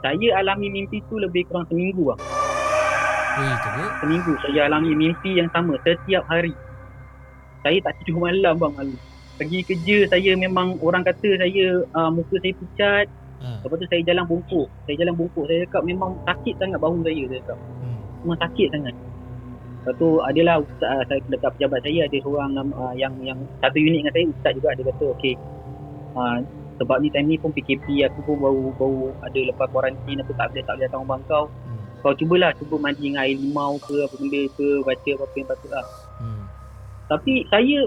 Saya alami mimpi tu lebih kurang seminggu lah. Seminggu saya alami mimpi yang sama setiap hari. Saya tak tidur malam bang. Pergi kerja saya memang orang kata saya muka saya pucat. Lepas tu saya jalan bungkuk. Saya cakap memang sakit sangat bahu saya cakap. Memang sakit sangat. Lepas tu adalah saya dekat pejabat saya ada seorang yang satu unit dengan saya, ustaz juga, dia kata okey. Sebab ni time ni pun PKP, aku pun baru ada lepas kuarantin, aku tak boleh datang rumah kau. Kau cuba mandi dengan air limau ke apa benda ke, baca apa yang patut lah. Tapi saya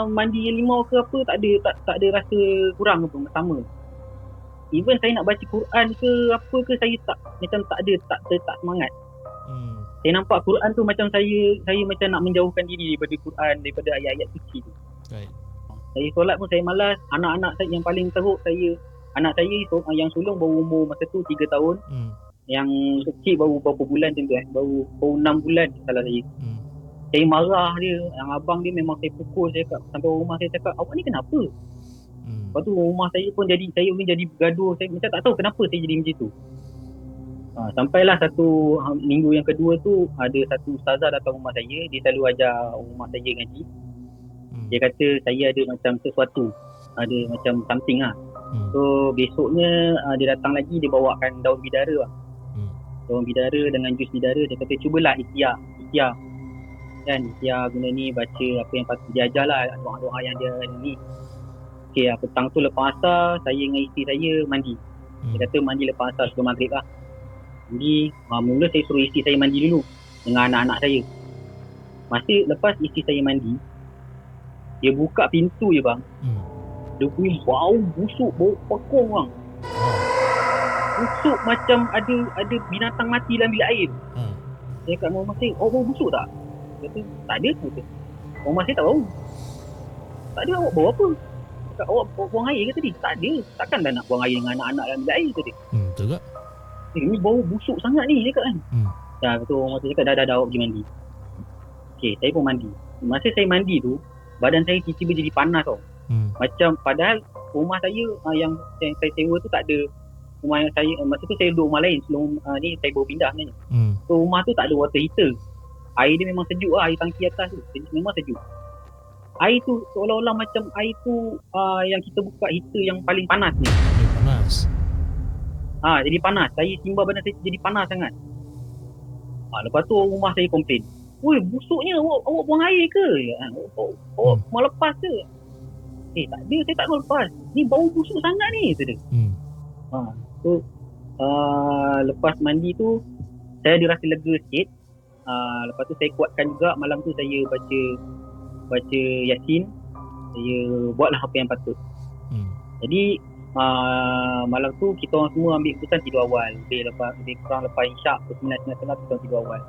mandi air limau ke apa tak ada rasa kurang apa, sama. Even saya nak baca Quran ke apa ke, saya tak semangat. Saya nampak Quran tu macam saya macam nak menjauhkan diri daripada Quran, daripada ayat-ayat suci tu. Right. Saya solat pun saya malas. Anak-anak saya yang paling teruk anak saya yang sulung baru umur masa tu 3 tahun. Yang kecil baru berapa bulan macam tu baru 6 bulan salah saya. Saya marah dia, yang abang dia memang saya pukul, saya cakap sampai rumah saya cakap, awak ni kenapa? Lepas tu rumah saya pun jadi bergaduh, saya macam tak tahu kenapa saya jadi macam tu. Sampailah satu minggu yang kedua tu, ada satu ustazah datang rumah saya. Dia selalu ajar rumah saya ngaji. Dia kata saya ada macam sesuatu, ada macam something lah. So besoknya dia datang lagi, dia bawakan daun bidara lah. Daun bidara dengan jus bidara. Dia kata cubalah ikhtiar kan, ikhtiar guna ni, baca apa yang patut dia ajar lah, doa-doa yang dia ni. Okay, petang tu lepas asar, saya dengan isteri saya mandi. Dia kata mandi lepas asar sebelum maghrib lah. Jadi mula saya suruh isteri saya mandi dulu dengan anak-anak saya. Masa lepas isteri saya mandi, dia buka pintu je bang. Dia punya bau busuk, bau pakong bang. Busuk macam ada binatang mati dalam bilik air. Saya kat rumah saya, bau busuk tak? Dia kata, tak ada. Rumah saya tak bau. Tak ada, awak bau apa? Awak buang air ke tadi? Tak ada. Takkan dah nak buang air dengan anak-anak dalam bilik air tadi? Betul tak? Ni bau busuk sangat ni, cakap kan. Betul, orang saya cakap dah awak pergi mandi. Okay, saya pun mandi. Masa saya mandi tu, badan saya tiba-tiba jadi panas tau. Macam padahal rumah saya yang saya sewa tu tak ada. Rumah yang saya, masa tu saya duduk rumah lain sebelum ni saya baru pindah sebenarnya. So rumah tu tak ada water heater. Air dia memang sejuk lah, air tangki atas tu memang sejuk. Air tu seolah-olah macam air tu yang kita buka heater yang paling panas ni. Panas. Jadi panas. Saya timbal badan saya jadi panas sangat. Lepas tu rumah saya komplain. Woi, busuknya awak buang air ke? Awak mau lepas ke? Tak ada, saya tak mau lepas. Ni bau busuk sangat ni, kata dia. So lepas mandi tu saya ada rasa lega sikit. Lepas tu saya kuatkan juga, malam tu saya baca Yasin. Saya buatlah apa yang patut. Jadi malam tu kita orang semua ambil keputusan tidur awal. Lebih kurang lepas isyak pukul 9.30 kita orang tidur awal.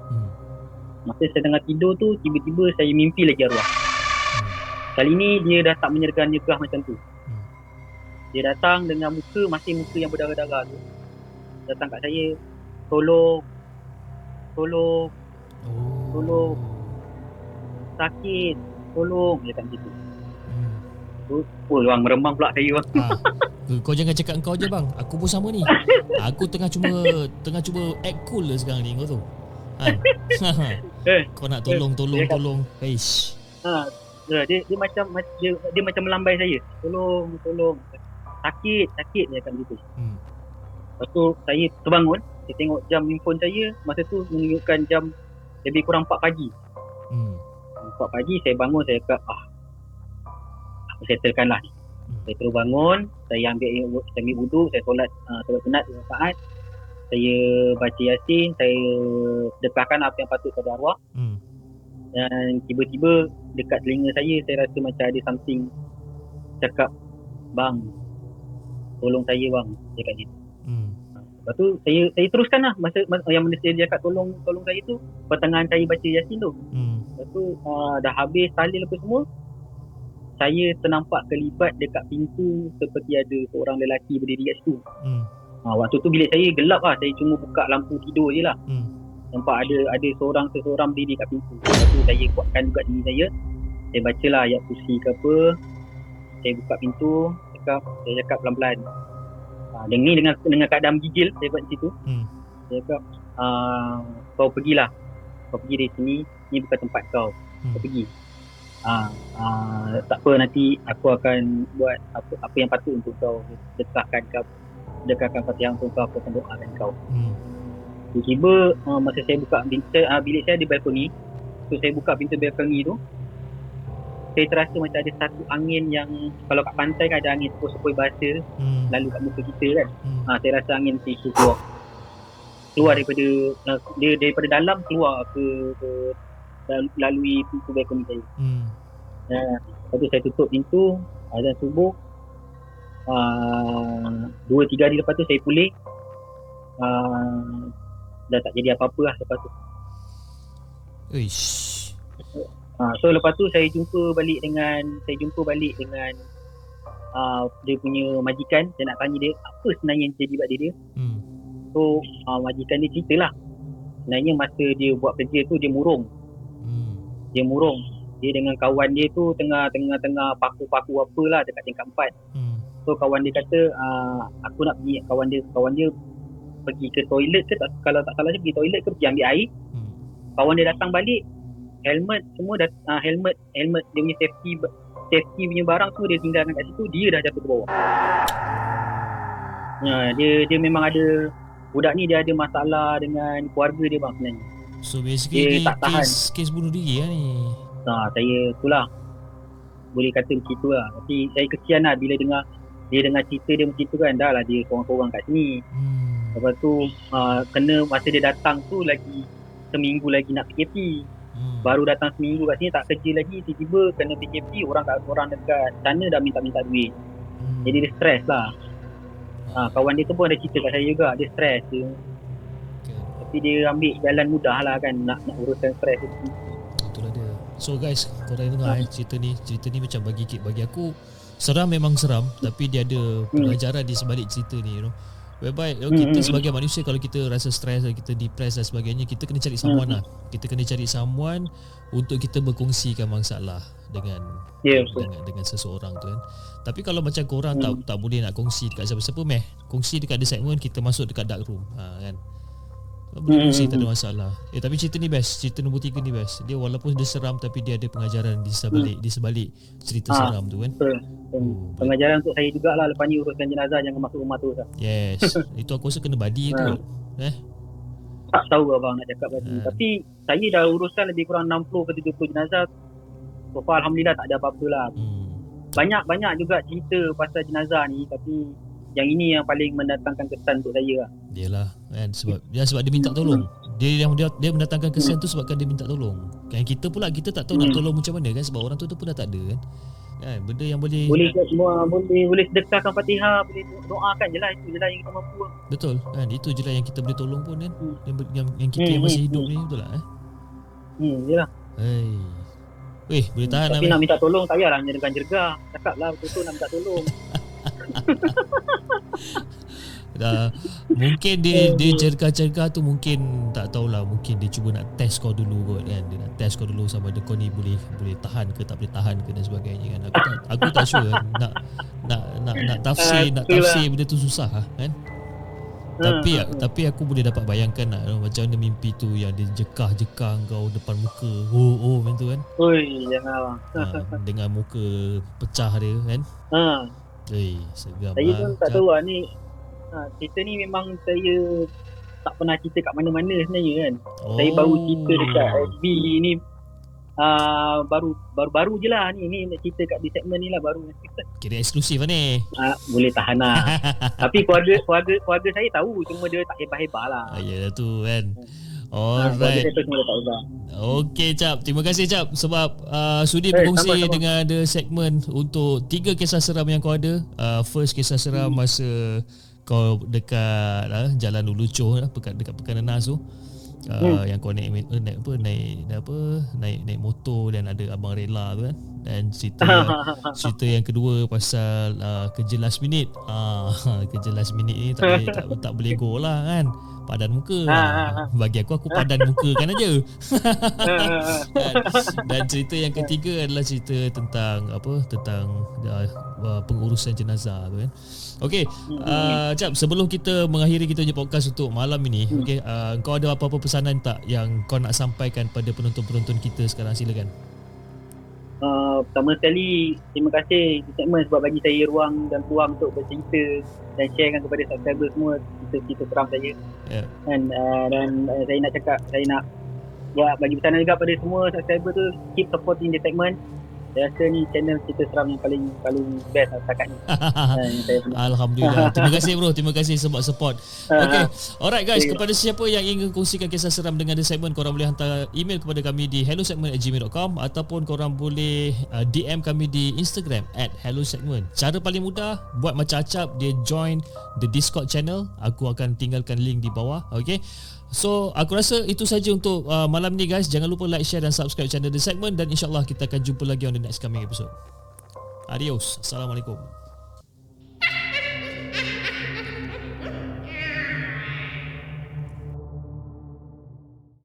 Masa saya tengah tidur tu, tiba-tiba saya mimpi lagi arwah. Kali ni dia dah tak menyergah-nyergah macam tu. Dia datang dengan muka yang berdarah-darah tu. Datang kat saya, tolong, sakit, tolong, dia kata gitu. Orang meremang pula saya bang. Kau jangan cakap kau je bang. Aku pun sama ni. Aku tengah cuba act cool lah sekarang ni, kau tahu. Kau nak tolong. Eish. Dia macam melambai saya. Tolong. Sakit dia kata gitu. Lepas tu saya terbangun, saya tengok jam handphone saya masa tu menunjukkan jam lebih kurang 4 pagi. 4 pagi saya bangun, saya kata aku settlekan lah. Saya terus bangun, saya ambil wuduk, saya solat sunat 2 rakaat. Saya baca Yasin, saya sedekahkan apa yang patut pada arwah. Dan tiba-tiba dekat telinga saya rasa macam ada something cakap, bang, tolong saya bang, dia kata gitu. Lepas tu saya teruskan lah masa yang mana saya cakap tolong saya tu, pertengahan saya baca Yasin tu. Lepas tu dah habis tahlil apa semua, saya ternampak kelibat dekat pintu seperti ada seorang lelaki berdiri kat situ. Waktu tu bilik saya gelap lah, saya cuma buka lampu tidur je lah. Nampak ada seseorang berdiri kat pintu. Lepas tu saya kuatkan juga diri saya bacalah ayat kursi ke apa. Saya buka pintu, saya cakap pelan-pelan. Dengan keadaan gigil saya buat di situ. Saya cakap, kau pergilah. Kau pergi dari sini, ni bukan tempat kau. Kau pergi. Tak apa, nanti aku akan buat apa yang patut untuk kau. Dekatkan Fatihah untuk kau, aku akan doakan kau. Tiba-tiba masa saya buka bilik saya ada balkoni. So saya buka pintu balkoni tu, saya terasa macam ada satu angin yang, kalau kat pantai kan ada angin sepoi-sepoi bahasa lalu kat muka kita kan. Saya rasa angin itu keluar daripada dalam, keluar ke lalui pintu balkoni saya. Lepas tu saya tutup pintu, azan subuh. 2-3 hari lepas tu saya pulih. Dah tak jadi apa-apa lah lepas tu. So lepas tu saya jumpa balik dengan dia punya majikan. Saya nak tanya dia apa sebenarnya yang jadi buat dia. So majikan dia ceritalah, sebenarnya masa dia buat kerja tu dia murung. Dia dengan kawan dia tu tengah paku-paku apalah dekat tingkat 4. So kawan dia kata aku nak pergi, kawan dia pergi ke toilet ke tak, kalau tak salah dia pergi toilet ke pergi ambil air. Kawan dia datang balik, helmet semua helmet dia punya safety punya barang semua dia tinggalkan kat situ, dia dah jatuh ke bawah. Dia memang ada, budak ni dia ada masalah dengan keluarga dia bang sebenarnya. So basically dia kes bunuh diri lah ni. Saya itulah boleh kata begitu lah. Tapi saya kesian lah bila dengar cerita dia macam tu kan. Dah lah dia korang-korang kat sini. Lepas tu kena masa dia datang tu lagi seminggu lagi nak PKP. Baru datang seminggu kat sini tak kerja lagi, tiba-tiba kena PKP, orang dekat sana dah minta duit. Jadi dia stres lah. Kawan dia tu pun ada cerita kat saya juga, dia stres dia. Tapi dia ambil jalan mudah lah kan nak uruskan stres tu. Itulah dia. So guys, korang dengar cerita ni macam bagi aku seram, memang seram, tapi dia ada pelajaran di sebalik cerita ni, you know. Whereby kita sebagai manusia, kalau kita rasa stres, kita depressed dan sebagainya, kita kena cari someone lah. Kita kena cari someone untuk kita berkongsikan masalah dengan seseorang tu kan. Tapi kalau macam korang tak boleh nak kongsi dekat siapa-siapa, kongsi dekat The Segment, kita masuk dekat dark room kan. Boleh kongsi, tak ada masalah. Tapi cerita ni best, cerita nombor 3 ni best. Dia walaupun dia seram, tapi dia ada pengajaran di sebalik cerita seram tu kan. Pengajaran untuk saya jugalah, lepas ni uruskan jenazah jangan masuk rumah tu lah. Yes. Itu aku rasa kena badi tu. Tak tahu abang nak cakap badi. Tapi saya dah uruskan lebih kurang 60 ke 70 jenazah. So far alhamdulillah tak ada apa-apa lah. Banyak juga cerita pasal jenazah ni, tapi yang ini yang paling mendatangkan kesan untuk saya lah. Yalah kan, sebab dia minta tolong. Dia mendatangkan kesan tu sebabkan dia minta tolong. Kan kita pula kita tak tahu nak tolong macam mana kan, sebab orang tu pun dah tak ada kan. Kan benda yang boleh semua boleh sedekahkan Fatihah, boleh doakan je lah, itu je lah yang kita mampu. Betul kan, itu je lah yang kita boleh tolong pun kan. Yang kita yang masih hidup ni, betul lah Yalah. Boleh tahan lah. Tapi nak minta tolong tak payahlah jerga-jerga. Cakap lah betul-betul nak minta tolong. Mungkin dia jerga-jerga tu, mungkin tak tahulah, mungkin dia cuba nak test kau dulu kot kan. Dia nak test kau dulu sama ada kau ni boleh tahan ke tak boleh tahan ke dan sebagainya kan. Aku tak sure kan. nak tafsir benda tu susah kan. Tapi aku boleh dapat bayangkan lah, macam mana mimpi tu yang dia jekah-jekah kau depan muka. Macam tu kan. Janganlah. Dengan muka pecah dia kan. Seram. Saya pun tak tahu lah ni. Cerita ni memang saya tak pernah cerita kat mana-mana sebenarnya kan. Saya baru cerita dekat FB ni. Baru je lah ni nak cerita kat di segmen ni lah, baru. Kira eksklusif lah ni. Boleh tahan lah. Tapi keluarga saya tahu, cuma dia tak hebat-hebat lah. Ya tu kan. Alright. Okay Cap, terima kasih Cap sebab sudi berkongsi dengan The Segment untuk 3 kisah seram yang kau ada. First kisah seram masa kau dekat Jalan Ulucoh dekat Pekan Nenas tu. Yang kau naik motor dan ada abang rela tu kan. Dan cerita yang kedua pasal kerja last minute. Kerja last minute ni tak boleh go lah kan. Padan muka. Bagi aku padan muka kan aja. Dan cerita yang ketiga adalah cerita tentang pengurusan jenazah tu kan. Okey, Cap, sebelum kita mengakhiri kita punya podcast untuk malam ini, okey, kau ada apa-apa pesanan tak yang kau nak sampaikan pada penonton-penonton kita sekarang, silakan. Pertama sekali, terima kasih di segmen sebab bagi saya ruang dan peluang untuk bercerita dan sharekan kepada subscriber semua cerita seram saya. Dan saya nak cakap, saya nak bagi pesanan juga pada semua subscriber tu, keep supporting the segment. Saya rasa ni channel cerita seram yang paling best setakat ni. Alhamdulillah. Terima kasih bro, terima kasih sebab support. Okay, alright guys, kepada siapa yang ingin kongsikan kisah seram dengan The Segment, korang boleh hantar email kepada kami di hellosegment@gmail.com ataupun korang boleh DM kami di Instagram @hellosegment. Cara paling mudah, buat macam Acap, dia join the Discord channel. Aku akan tinggalkan link di bawah. Okay, so aku rasa itu saja untuk malam ni guys. Jangan lupa like, share dan subscribe channel The Segment, dan insyaAllah kita akan jumpa lagi on the next coming episode. Adios. Assalamualaikum.